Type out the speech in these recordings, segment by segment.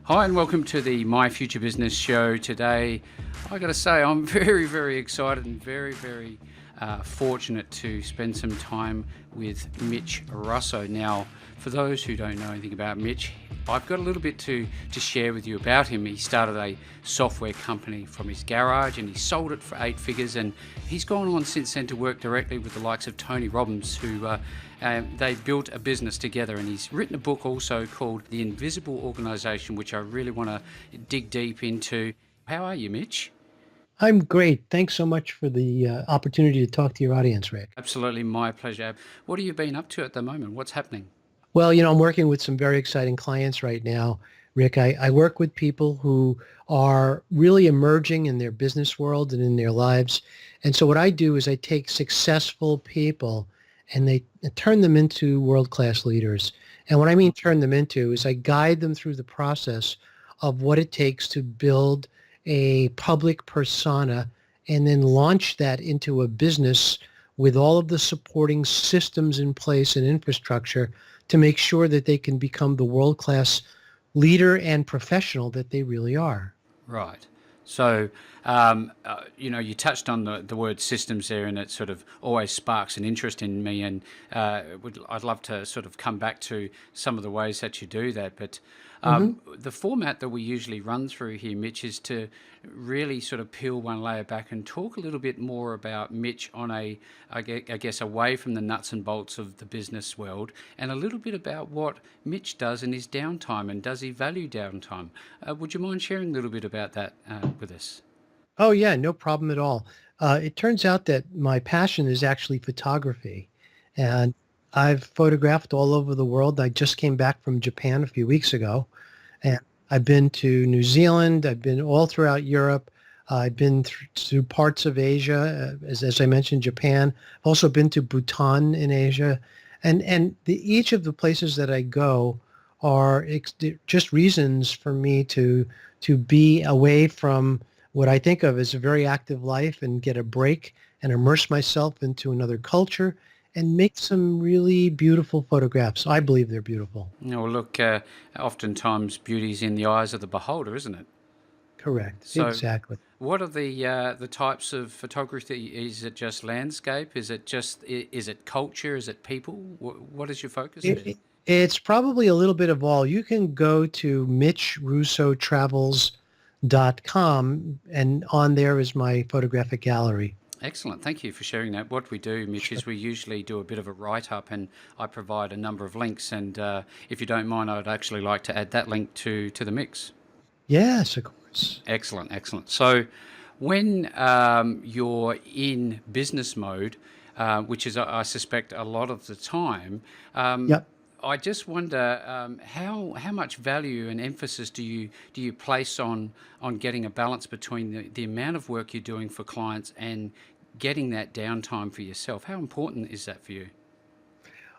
Hi and welcome to the My Future Business show. Today, I got to say, I'm very, very excited and very fortunate to spend some time with Mitch Russo. Now, for those who don't know anything about Mitch, I've got a little bit to share with you about him. He started a software company from his garage and he sold it for 8 figures, and he's gone on since then to work directly with the likes of Tony Robbins, who they built a business together, and he's written a book also called The Invisible Organization, which I really want to dig deep into. How are you, Mitch? I'm great. Thanks so much for the opportunity to talk to your audience, Rick. Absolutely my pleasure. What have you been up to at the moment? What's happening? Well, I'm working with some very exciting clients right now, Rick. I work with people who are really emerging in their business world and in their lives. And so what I do is I take successful people and they turn them into world-class leaders. And what I mean turn them into is I guide them through the process of what it takes to build a public persona and then launch that into a business with all of the supporting systems in place and infrastructure to make sure that they can become the world-class leader and professional that they really are. Right. So, you touched on the word systems there, and it sort of always sparks an interest in me, and I'd love to sort of come back to some of the ways that you do that. But the format that we usually run through here, Mitch, is to really sort of peel one layer back and talk a little bit more about Mitch on I guess, away from the nuts and bolts of the business world, and a little bit about what Mitch does in his downtime, and does he value downtime? Would you mind sharing a little bit about that with us? Oh, yeah, no problem at all. It turns out that my passion is actually photography, and I've photographed all over the world. I just came back from Japan a few weeks ago, and I've been to New Zealand. I've been all throughout Europe. I've been through parts of Asia, as I mentioned, Japan. I've also been to Bhutan in Asia, and each of the places that I go are just reasons for me to be away from what I think of as a very active life and get a break and immerse myself into another culture and make some really beautiful photographs. I believe they're beautiful. Well, look, oftentimes beauty's in the eyes of the beholder, isn't it? Correct. So, Exactly. what are the types of photography? Is it just landscape? Is it culture? Is it people? What is your focus there? It's probably a little bit of all. You can go to mitchrussotravels.com, and on there is my photographic gallery. Excellent. Thank you for sharing that. What we do, Mitch, Sure. is we usually do a bit of a write-up, and I provide a number of links. And if you don't mind, I'd actually like to add that link to the mix. Yes, of course. Excellent, excellent. So when you're in business mode, which is, I suspect, a lot of the time, Yep. I just wonder how much value and emphasis do you place on getting a balance between the amount of work you're doing for clients and getting that downtime for yourself? How important is that for you?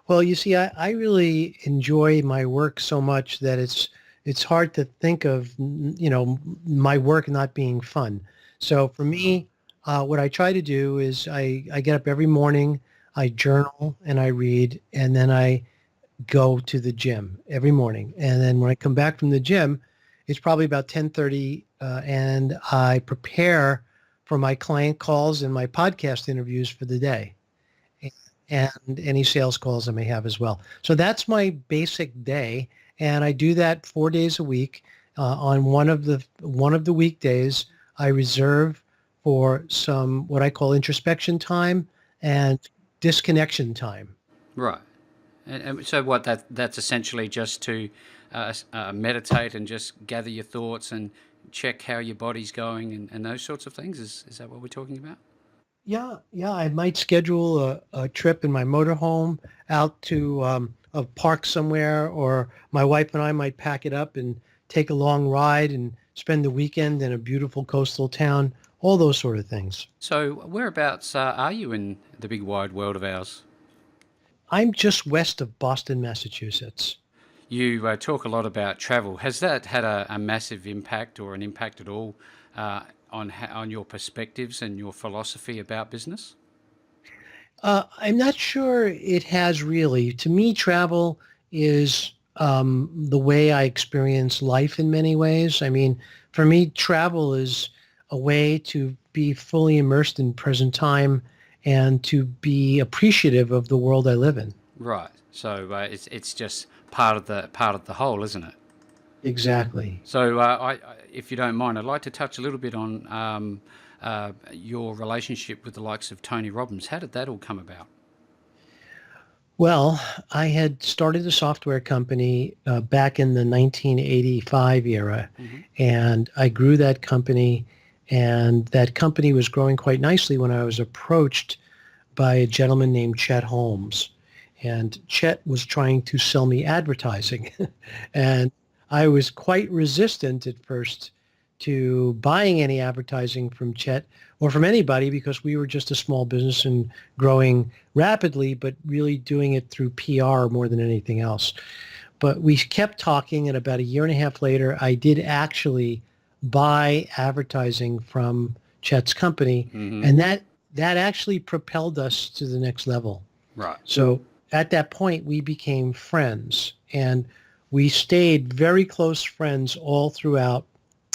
Well, you see, I really enjoy my work so much that it's hard to think of, my work not being fun. So for me, what I try to do is I get up every morning, I journal and I read, and then I go to the gym every morning. And then when I come back from the gym, it's probably about 10:30, and I prepare for my client calls and my podcast interviews for the day, and any sales calls I may have as well. So that's my basic day, and I do that 4 days a week. On one of the weekdays, I reserve for some what I call introspection time and disconnection time. Right. And so what that's essentially just to meditate and just gather your thoughts and check how your body's going, and those sorts of things. Is that what we're talking about? Yeah, yeah. I might schedule a trip in my motorhome out to a park somewhere, or my wife and I might pack it up and take a long ride and spend the weekend in a beautiful coastal town, all those sort of things. So whereabouts are you in the big wide world of ours? I'm just west of Boston, Massachusetts. You talk a lot about travel. Has that had a massive impact or an impact at all on your perspectives and your philosophy about business? I'm not sure it has really. To me, travel is the way I experience life in many ways. I mean, for me, travel is a way to be fully immersed in present time and to be appreciative of the world I live in. Right. So it's just part of the whole, isn't it? Exactly. So if you don't mind, I'd like to touch a little bit on your relationship with the likes of Tony Robbins. How did that all come about? Well, I had started a software company back in the 1985 era, Hmm. and I grew that company, and that company was growing quite nicely when I was approached by a gentleman named Chet Holmes. And Chet was trying to sell me advertising. And I was quite resistant at first to buying any advertising from Chet or from anybody because we were just a small business and growing rapidly, but really doing it through PR more than anything else. But we kept talking, and about a year and a half later, I did actually buy advertising from Chet's company, Hmm. and that actually propelled us to the next level. Right. So at that point, we became friends, and we stayed very close friends all throughout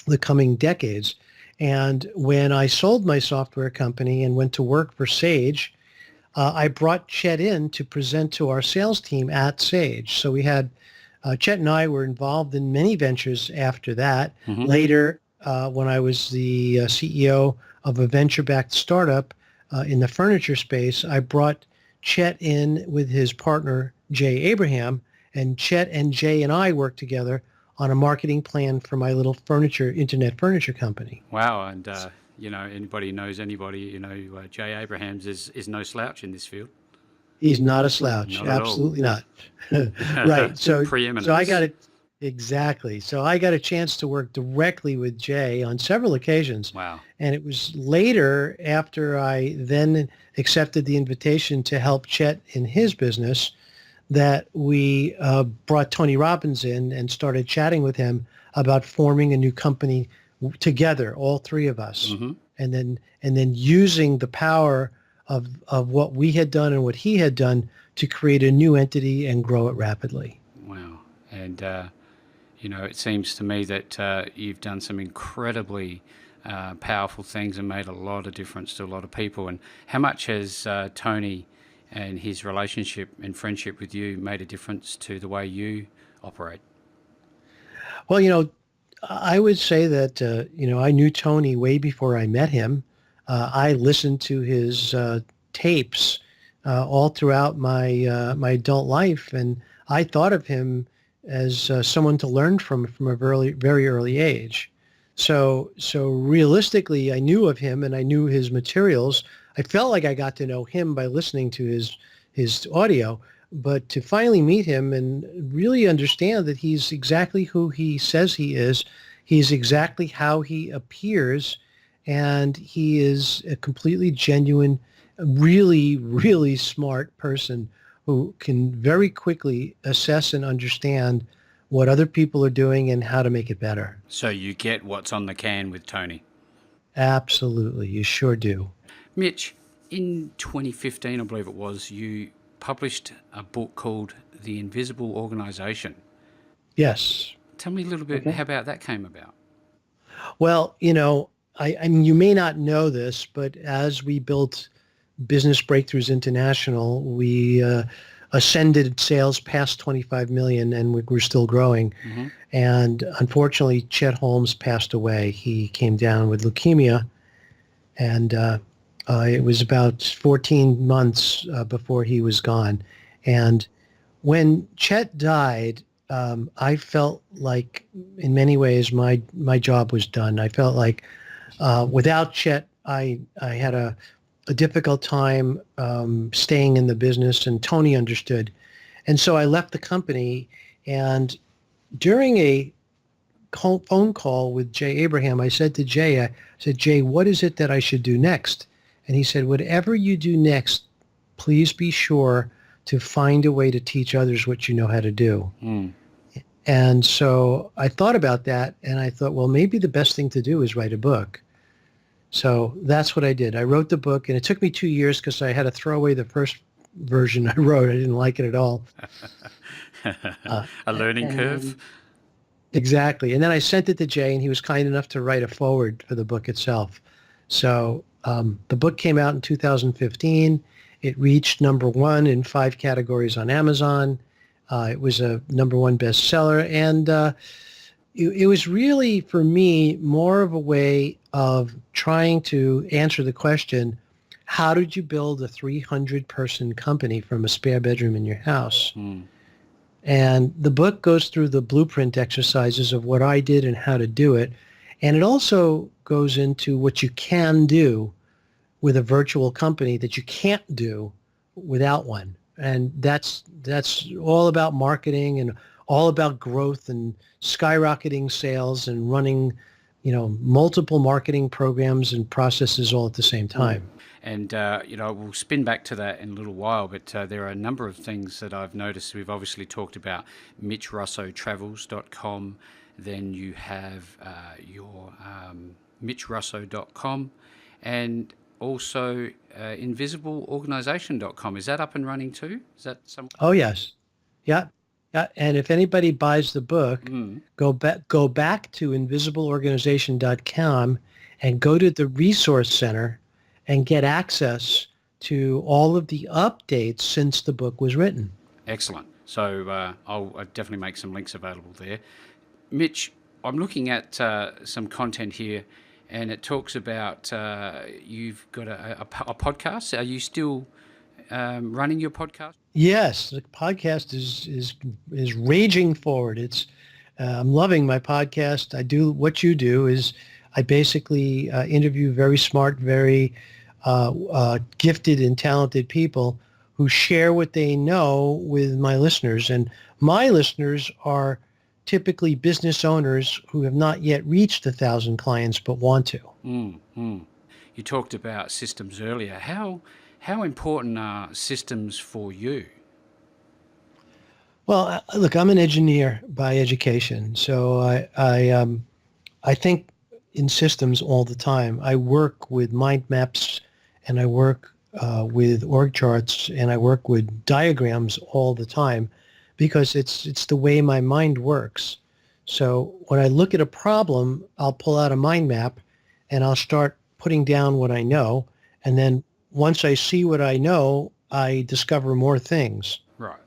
the coming decades. And when I sold my software company and went to work for Sage, I brought Chet in to present to our sales team at Sage. So we had Chet and I were involved in many ventures after that. Hmm. Later, when I was the CEO of a venture-backed startup in the furniture space, I brought Chet in with his partner, Jay Abraham, and Chet and Jay and I worked together on a marketing plan for my little internet furniture company. Wow. And anybody who knows anybody, Jay Abrahams is no slouch in this field. He's not a slouch. Not at all. Absolutely not. Right. So I got Preeminence. it. Exactly. So I got a chance to work directly with Jay on several occasions. Wow. And it was later, after I then accepted the invitation to help Chet in his business, that we brought Tony Robbins in and started chatting with him about forming a new company together, all three of us, Hmm. and then using the power of what we had done and what he had done to create a new entity and grow it rapidly. Wow. And it seems to me that you've done some incredibly powerful things and made a lot of difference to a lot of people. And how much has Tony and his relationship and friendship with you made a difference to the way you operate? Well, I would say that, I knew Tony way before I met him. I listened to his tapes all throughout my adult life, and I thought of him as someone to learn from a very early age. So realistically, I knew of him and I knew his materials. I felt like I got to know him by listening to his audio, but to finally meet him and really understand that he's exactly who he says he is, he's exactly how he appears, and he is a completely genuine, really, really smart person who can very quickly assess and understand what other people are doing and how to make it better. So you get what's on the can with Tony. Absolutely. You sure do. Mitch, in 2015, I believe it was, you published a book called The Invisible Organization. Yes. Tell me a little bit how about that came about. Well, I mean, you may not know this, but as we built Business Breakthroughs International, we ascended sales past 25 million, and we're still growing. Hmm. And unfortunately, Chet Holmes passed away. He came down with leukemia, and it was about 14 months before he was gone. And when Chet died, I felt like, in many ways, my job was done. I felt like without Chet, I had a difficult time staying in the business, and Tony understood. And so I left the company, and during a phone call with Jay Abraham, I said to Jay, Jay, what is it that I should do next? And he said, whatever you do next, please be sure to find a way to teach others what you know how to do. Mm. And so I thought about that, and I thought, well, maybe the best thing to do is write a book. So that's what I did. I wrote the book, and it took me 2 years because I had to throw away the first version I wrote. I didn't like it at all. A learning curve. And exactly. And then I sent it to Jay, and he was kind enough to write a foreword for the book itself. So the book came out in 2015. It reached number one in 5 categories on Amazon. It was a number one bestseller. And it was really, for me, more of a way of trying to answer the question, how did you build a 300-person company from a spare bedroom in your house? And the book goes through the blueprint exercises of what I did and how to do it. And it also goes into what you can do with a virtual company that you can't do without one. And that's all about marketing and all about growth and skyrocketing sales and running, multiple marketing programs and processes all at the same time. And, we'll spin back to that in a little while, but there are a number of things that I've noticed. We've obviously talked about MitchRussoTravels.com. Then you have your MitchRusso.com and also InvisibleOrganization.com. Is that up and running too? Is that some? Oh, yes. Yeah. Yeah. And if anybody buys the book, go back to InvisibleOrganization.com and go to the Resource Center and get access to all of the updates since the book was written. Excellent. So I'll definitely make some links available there. Mitch, I'm looking at some content here, and it talks about you've got a podcast. Are you still running your podcast? Yes, the podcast is raging forward. It's I'm loving my podcast. I do what you do is I basically interview very smart, very gifted and talented people who share what they know with my listeners. And my listeners are typically business owners who have not yet reached 1,000 clients but want to. You talked about systems earlier. How important are systems for you? Well, look, I'm an engineer by education, so I think in systems all the time. I work with mind maps, and I work with org charts, and I work with diagrams all the time because it's the way my mind works. So when I look at a problem, I'll pull out a mind map and I'll start putting down what I know. And then once I see what I know, I discover more things. Right.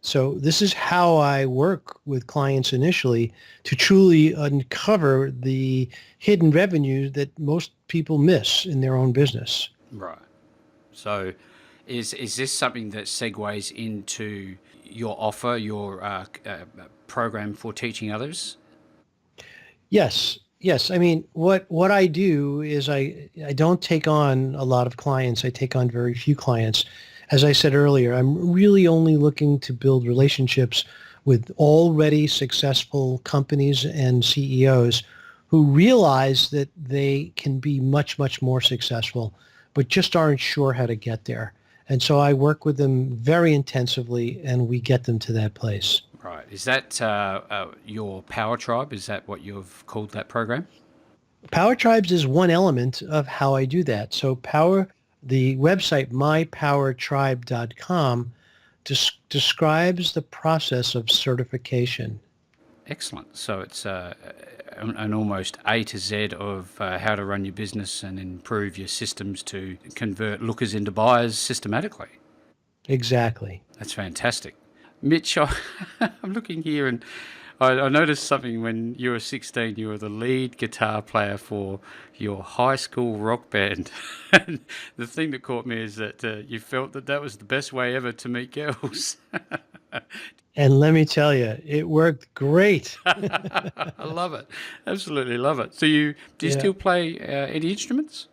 So this is how I work with clients initially to truly uncover the hidden revenue that most people miss in their own business. Right. So is this something that segues into your offer, your program for teaching others? Yes. I mean, what I do is I don't take on a lot of clients. I take on very few clients. As I said earlier, I'm really only looking to build relationships with already successful companies and CEOs who realize that they can be much, much more successful, but just aren't sure how to get there. And so I work with them very intensively, and we get them to that place. Right. Is that your Power Tribe? Is that what you've called that program? Power Tribes is one element of how I do that. So the website, mypowertribe.com, describes the process of certification. Excellent. So it's an almost A to Z of how to run your business and improve your systems to convert lookers into buyers systematically. Exactly. That's fantastic. Mitch, I'm looking here and I noticed something when you were 16, you were the lead guitar player for your high school rock band. And the thing that caught me is that you felt that was the best way ever to meet girls. And let me tell you, it worked great. I love it. Absolutely love it. So do you still play any instruments?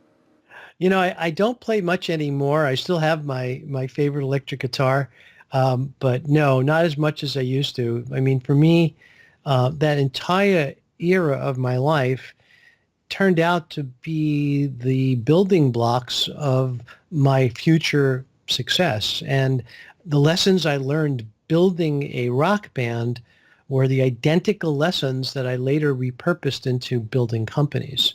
I don't play much anymore. I still have my favorite electric guitar, but no, not as much as I used to. I mean, for me, that entire era of my life turned out to be the building blocks of my future success. And the lessons I learned building a rock band were the identical lessons that I later repurposed into building companies.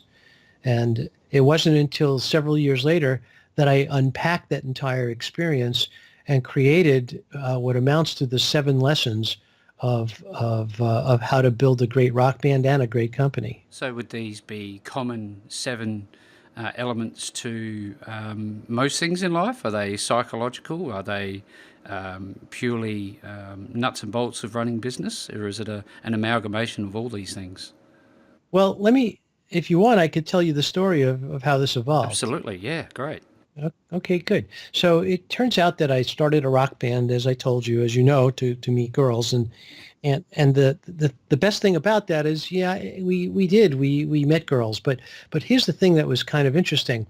And it wasn't until several years later that I unpacked that entire experience and created what amounts to the 7 lessons of how to build a great rock band and a great company. So would these be common 7 elements to most things in life? Are they psychological? Are they purely nuts and bolts of running business? Or is it an amalgamation of all these things? Well, if you want, I could tell you the story of how this evolved. Absolutely. Yeah, great. Okay, good. So it turns out that I started a rock band, as I told you, as you know, to meet girls, and the best thing about that is, yeah, we met girls, but here's the thing that was kind of interesting.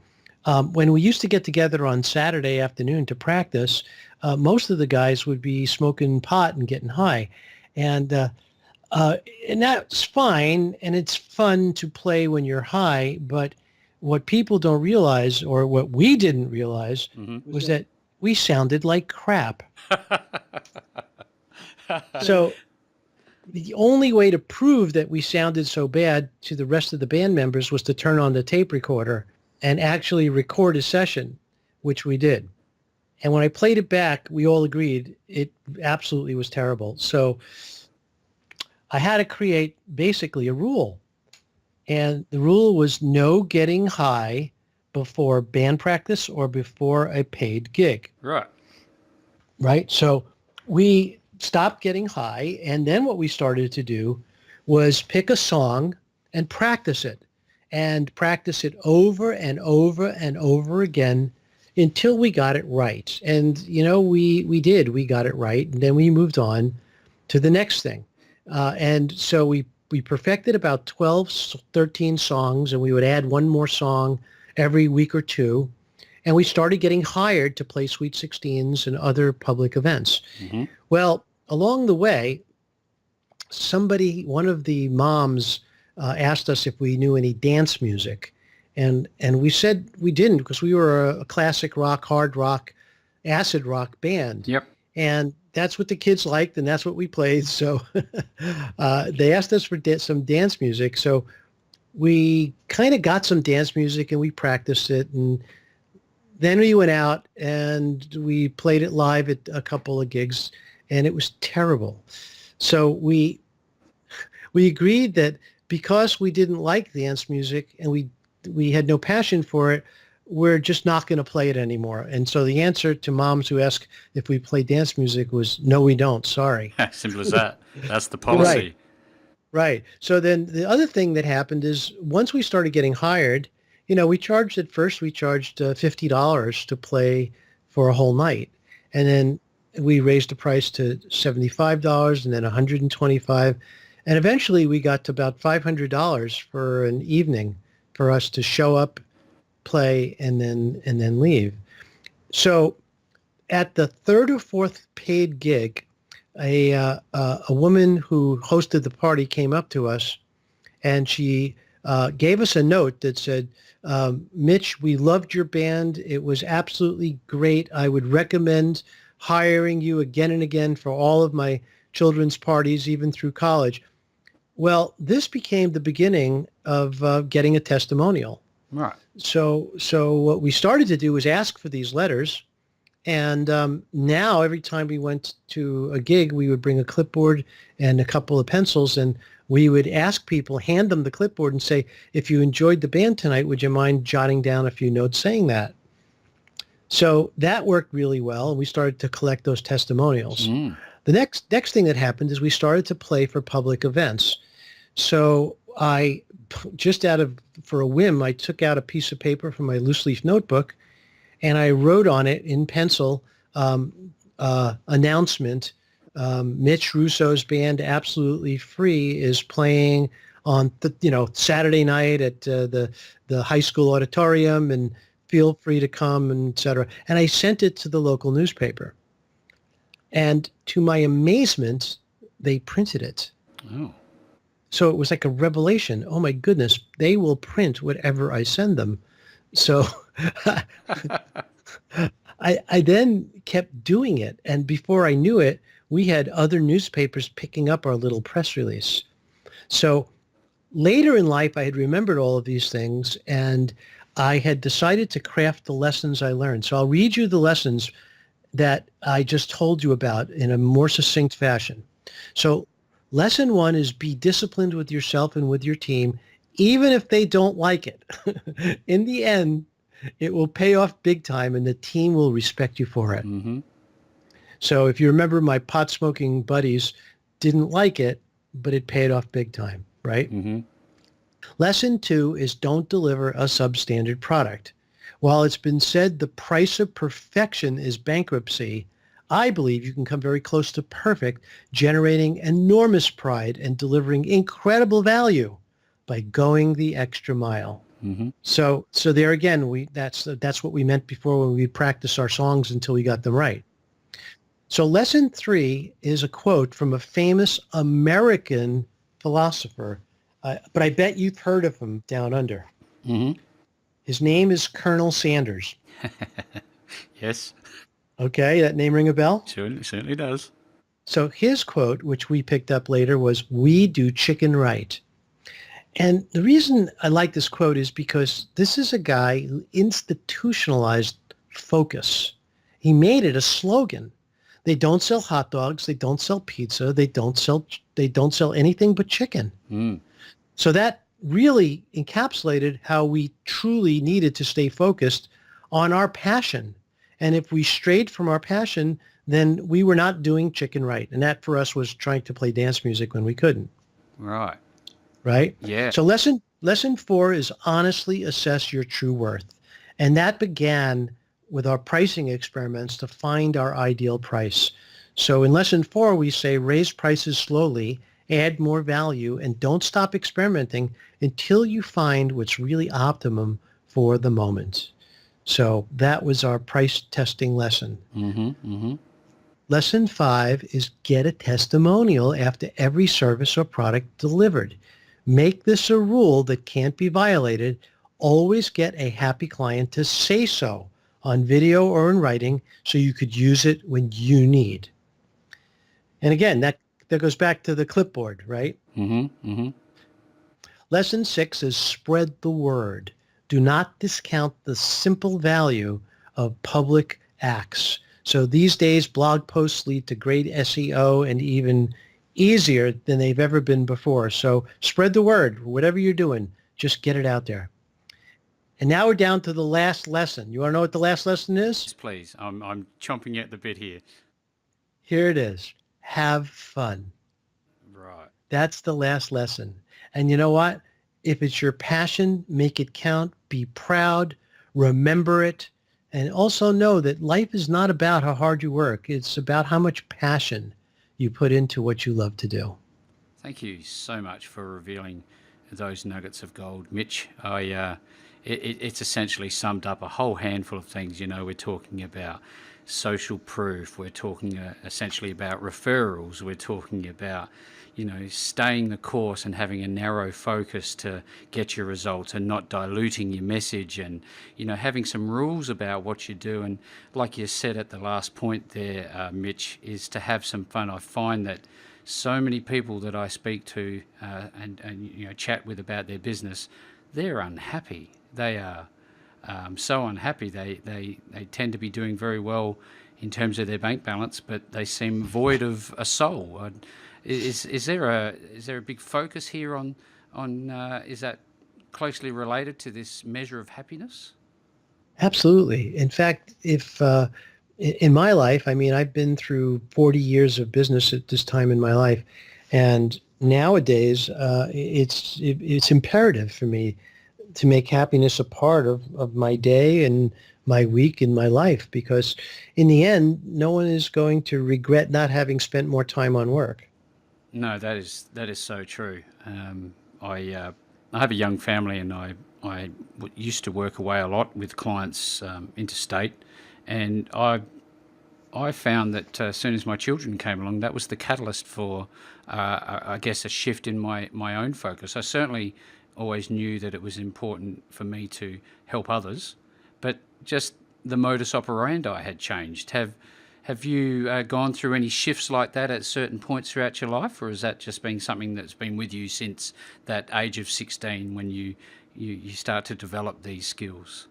When we used to get together on Saturday afternoon to practice, most of the guys would be smoking pot and getting high, and that's fine, and it's fun to play when you're high, but what people don't realize, or what we didn't realize, was that we sounded like crap. So the only way to prove that we sounded so bad to the rest of the band members was to turn on the tape recorder and actually record a session, which we did. And when I played it back, we all agreed it absolutely was terrible. So I had to create basically a rule. And the rule was no getting high before band practice or before a paid gig. Right. Right. So we stopped getting high. And then what we started to do was pick a song and practice it over and over and over again until we got it right. And, we did. We got it right. And then we moved on to the next thing. And so we perfected about 12, 13 songs, and we would add one more song every week or two. And we started getting hired to play Sweet 16s and other public events. Mm-hmm. Well, along the way, one of the moms asked us if we knew any dance music. And we said we didn't, because we were a classic rock, hard rock, acid rock band. Yep. And that's what the kids liked, and that's what we played. So they asked us for some dance music. So we kind of got some dance music, and we practiced it. And then we went out, and we played it live at a couple of gigs, and it was terrible. So we agreed that because we didn't like dance music and we had no passion for it, we're just not going to play it anymore. And so the answer to moms who ask if we play dance music was, no, we don't. Sorry. Simple as that. That's the policy. Right. So then the other thing that happened is once we started getting hired, we charged $50 to play for a whole night. And then we raised the price to $75 and then $125. And eventually we got to about $500 for an evening for us to show up, play, and then leave. So at the third or fourth paid gig, a woman who hosted the party came up to us, and she gave us a note that said, Mitch, we loved your band. It was absolutely great. I would recommend hiring you again and again for all of my children's parties, even through college. Well, this became the beginning of getting a testimonial. Right. So what we started to do was ask for these letters, and now every time we went to a gig, we would bring a clipboard and a couple of pencils, and we would ask people, hand them the clipboard and say, if you enjoyed the band tonight, would you mind jotting down a few notes saying that? So that worked really well, and we started to collect those testimonials. Mm. The next thing that happened is we started to play for public events. So I, for a whim, I took out a piece of paper from my loose leaf notebook, and I wrote on it in pencil, announcement, Mitch Russo's band Absolutely Free is playing on Saturday night at the high school auditorium, and feel free to come, and et cetera. And I sent it to the local newspaper. And to my amazement, they printed it. Oh. So it was like a revelation. Oh my goodness, they will print whatever I send them. So I then kept doing it. And before I knew it, we had other newspapers picking up our little press release. So later in life, I had remembered all of these things, and I had decided to craft the lessons I learned. So I'll read you the lessons that I just told you about in a more succinct fashion. So lesson one is be disciplined with yourself and with your team, even if they don't like it. In the end, it will pay off big time and the team will respect you for it. Mm-hmm. So if you remember, my pot smoking buddies didn't like it, but it paid off big time, right? Mm-hmm. Lesson two is don't deliver a substandard product. While it's been said the price of perfection is bankruptcy, I believe you can come very close to perfect, generating enormous pride and delivering incredible value by going the extra mile. Mm-hmm. So there again, that's what we meant before when we practice our songs until we got them right. So lesson three is a quote from a famous American philosopher, but I bet you've heard of him down under. Mm-hmm. His name is Colonel Sanders. Yes. Okay, that name ring a bell? Certainly does. So his quote, which we picked up later, was, "We do chicken right." And the reason I like this quote is because this is a guy who institutionalized focus. He made it a slogan. They don't sell hot dogs. They don't sell pizza. They don't sell anything but chicken. Mm. So that really encapsulated how we truly needed to stay focused on our passion. And if we strayed from our passion, then we were not doing chicken right. And that for us was trying to play dance music when we couldn't. Right. Right? Yeah. So lesson four is honestly assess your true worth. And that began with our pricing experiments to find our ideal price. So in lesson four, we say raise prices slowly, add more value, and don't stop experimenting until you find what's really optimum for the moment. So that was our price testing lesson. Mm-hmm. Mm-hmm. Lesson five is get a testimonial after every service or product delivered. Make this a rule that can't be violated. Always get a happy client to say so on video or in writing so you could use it when you need. And again, that goes back to the clipboard, right? Mm-hmm. Mm-hmm. Lesson six is spread the word. Do not discount the simple value of public acts. So these days, blog posts lead to great SEO and even easier than they've ever been before. So spread the word. Whatever you're doing, just get it out there. And now we're down to the last lesson. You want to know what the last lesson is? Yes, please. I'm chomping at the bit here. Here it is. Have fun. Right. That's the last lesson. And you know what? If it's your passion, make it count. Be proud. Remember it. And also know that life is not about how hard you work. It's about how much passion you put into what you love to do. Thank you so much for revealing those nuggets of gold, Mitch. It's essentially summed up a whole handful of things. You know, we're talking about social proof. We're talking essentially about referrals. We're talking about, you know, staying the course and having a narrow focus to get your results and not diluting your message, and, you know, having some rules about what you do. And like you said at the last point there, Mitch, is to have some fun. I find that so many people that I speak to and you know, chat with about their business, they're unhappy. They are so unhappy. They tend to be doing very well in terms of their bank balance, but they seem void of a soul. Is there a big focus here on is that closely related to this measure of happiness? Absolutely. In fact, if in my life, I mean, I've been through 40 years of business at this time in my life, and nowadays it's imperative for me to make happiness a part of my day and my week and my life, because in the end, no one is going to regret not having spent more time on work. No, that is so true. I have a young family, and I used to work away a lot with clients interstate, and I found that as soon as my children came along, that was the catalyst for, I guess, a shift in my own focus. I certainly always knew that it was important for me to help others, but just the modus operandi had changed. Have you gone through any shifts like that at certain points throughout your life, or is that just been something that's been with you since that age of 16 when you start to develop these skills?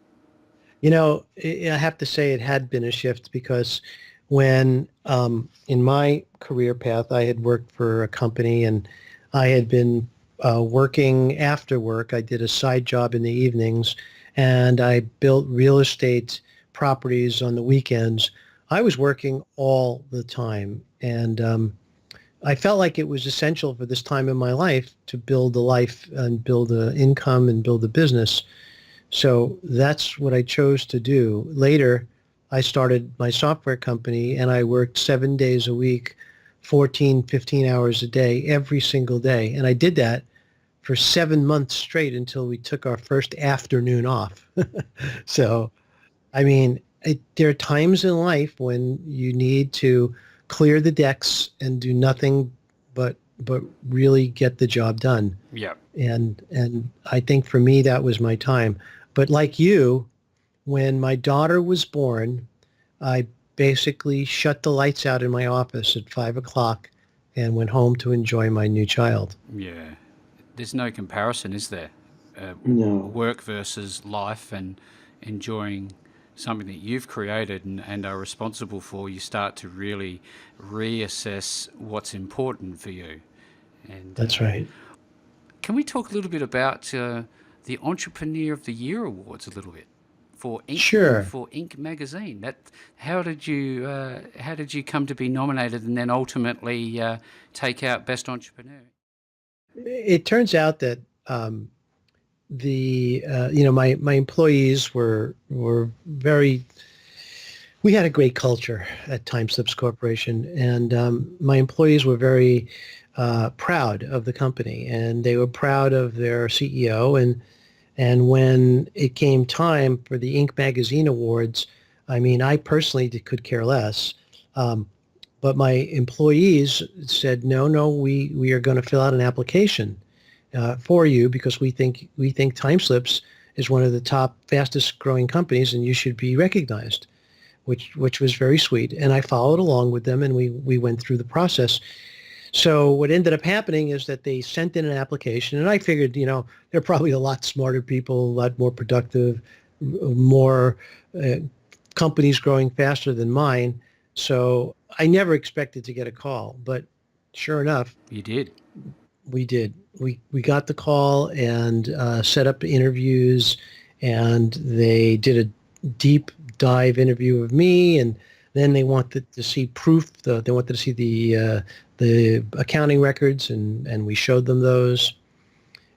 I have to say it had been a shift because when in my career path, I had worked for a company and I had been working after work. I did a side job in the evenings and I built real estate properties on the weekends. I was working all the time and I felt like it was essential for this time in my life to build a life and build an income and build a business. So that's what I chose to do. Later, I started my software company and I worked 7 days a week, 14, 15 hours a day, every single day. And I did that for 7 months straight until we took our first afternoon off. So, I mean, there are times in life when you need to clear the decks and do nothing but really get the job done. Yeah. And I think for me that was my time. But like you, when my daughter was born, I basically shut the lights out in my office at 5 o'clock and went home to enjoy my new child. Yeah. There's no comparison, is there? No. Work versus life and enjoying something that you've created and are responsible for, you start to really reassess what's important for you. And That's right. can we talk a little bit about the Entrepreneur of the Year awards a little bit Sure. for Inc magazine? That how did you come to be nominated and then ultimately take out Best Entrepreneur? It turns out that my employees were very. We had a great culture at Timeslips Corporation, and my employees were very proud of the company, and they were proud of their CEO. And when it came time for the Inc. Magazine Awards, I mean, I personally could care less. Um, but my employees said, no, we are going to fill out an application for you because we think Timeslips is one of the top fastest growing companies and you should be recognized, which was very sweet. And I followed along with them and we went through the process. So what ended up happening is that they sent in an application, and I figured, they're probably a lot smarter people, a lot more productive, more uh, companies growing faster than mine. So I never expected to get a call, but sure enough, You did. we did. We got the call and set up interviews, and they did a deep dive interview of me, and then they wanted to see proof. They wanted to see the accounting records, and we showed them those.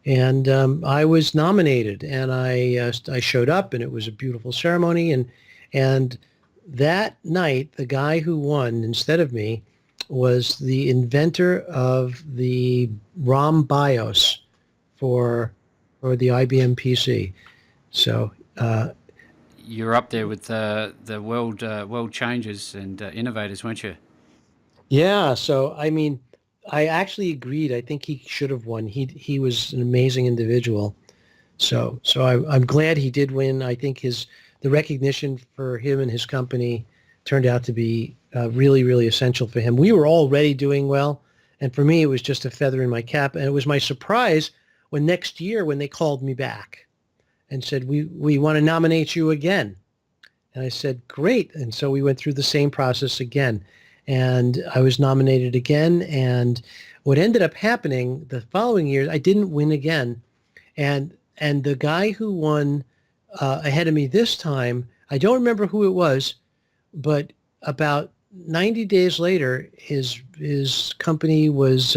And I was nominated, and I showed up, and it was a beautiful ceremony. And that night, the guy who won instead of me was the inventor of the ROM BIOS for for the IBM PC. So You're up there with the world changers and innovators, weren't you? yeah, so I mean, I actually agreed. I think he should have won. He was an amazing individual. So I'm glad he did win. I think the recognition for him and his company turned out to be really, really essential for him. We were already doing well, and for me, it was just a feather in my cap. And it was my surprise when next year when they called me back and said, we want to nominate you again. And I said, great. And so we went through the same process again. And I was nominated again. And what ended up happening the following year, I didn't win again. And the guy who won ahead of me this time, I don't remember who it was, but about 90 days later, his company was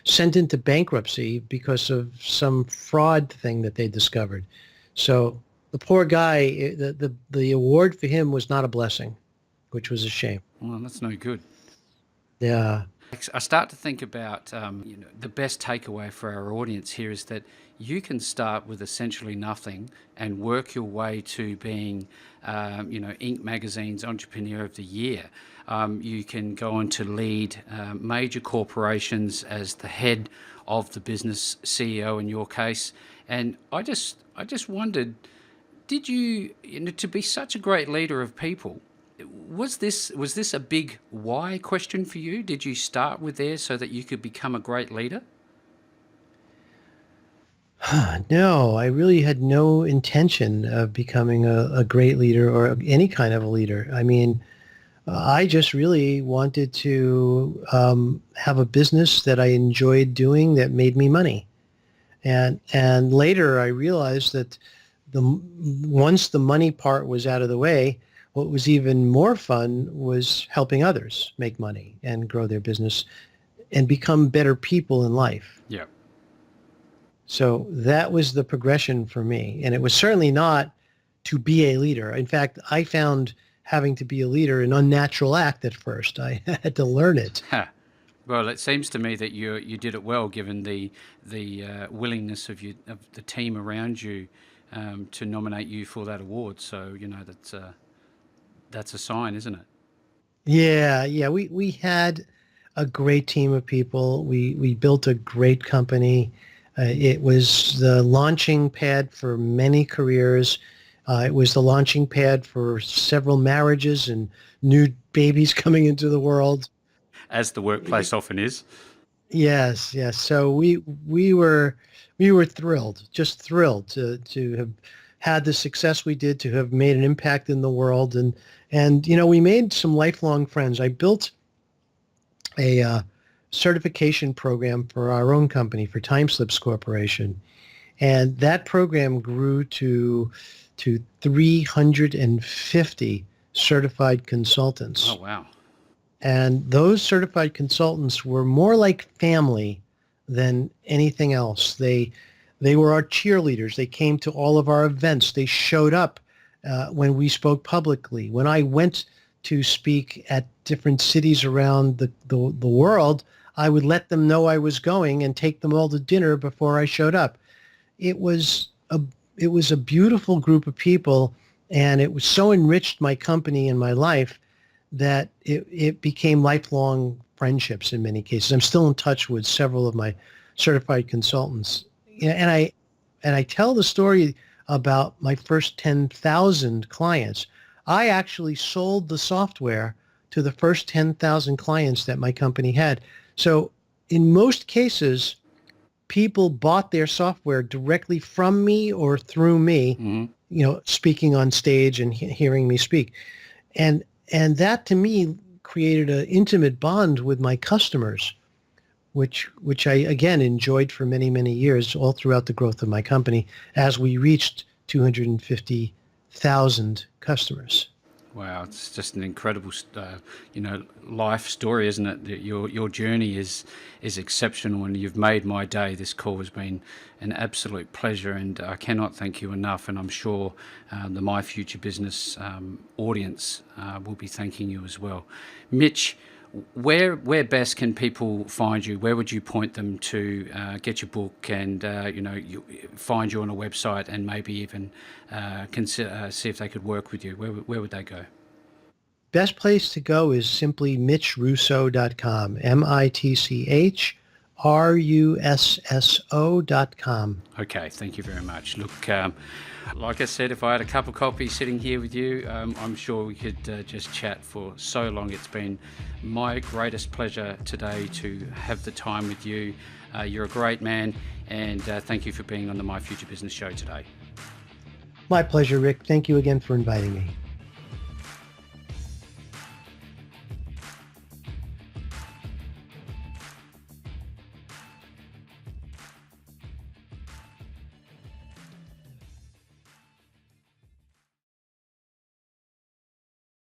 sent into bankruptcy because of some fraud thing that they discovered. So the poor guy, the award for him was not a blessing, which was a shame. Well, that's no good. Yeah. I start to think about the best takeaway for our audience here is that you can start with essentially nothing and work your way to being, Inc. Magazine's Entrepreneur of the Year. You can go on to lead major corporations as the head of the business CEO in your case. And I just wondered, did to be such a great leader of people, was this a big why question for you? Did you start with there so that you could become a great leader? No, I really had no intention of becoming a great leader or any kind of a leader. I mean, I just really wanted to have a business that I enjoyed doing that made me money. And later I realized that once the money part was out of the way, what was even more fun was helping others make money and grow their business and become better people in life. Yeah. So that was the progression for me. And it was certainly not to be a leader. In fact, I found having to be a leader an unnatural act at first. I had to learn it. Ha. Well, it seems to me that you did it well, given the willingness of the team around you to nominate you for that award. So that's a sign, isn't it? Yeah. We had a great team of people. We built a great company. It was the launching pad for many careers. It was the launching pad for several marriages and new babies coming into the world. As the workplace often is. Yes. So we were thrilled, just thrilled to have had the success we did, to have made an impact in the world, and we made some lifelong friends. I built a certification program for our own company, for Timeslips Corporation, and that program grew to 350 certified consultants. Oh, wow. And those certified consultants were more like family than anything else. They were our cheerleaders. They came to all of our events. They showed up when we spoke publicly. When I went to speak at different cities around the world, I would let them know I was going and take them all to dinner before I showed up. It was a beautiful group of people, and it was so enriched my company and my life that it became lifelong friendships in many cases. I'm still in touch with several of my certified consultants. And I tell the story about my first 10,000 clients. I actually sold the software to the first 10,000 clients that my company had. So in most cases, people bought their software directly from me or through me, speaking on stage and hearing me speak. And that to me created an intimate bond with my customers, which I, again, enjoyed for many, many years, all throughout the growth of my company as we reached 250,000 customers. Wow, it's just an incredible, life story, isn't it? Your journey is exceptional, and you've made my day. This call has been an absolute pleasure, and I cannot thank you enough. And I'm sure the My Future Business audience will be thanking you as well. Mitch, where best can people find you? Where would you point them to get your book and find you on a website, and maybe even consider see if they could work with you? Where would they go? Best place to go is simply mitchrusso.com, mitchrusso.com. Okay, thank you very much. Look, like I said, if I had a cup of coffee sitting here with you, I'm sure we could just chat for so long. It's been my greatest pleasure today to have the time with you. You're a great man, and thank you for being on the My Future Business show today. My pleasure, Rick. Thank you again for inviting me.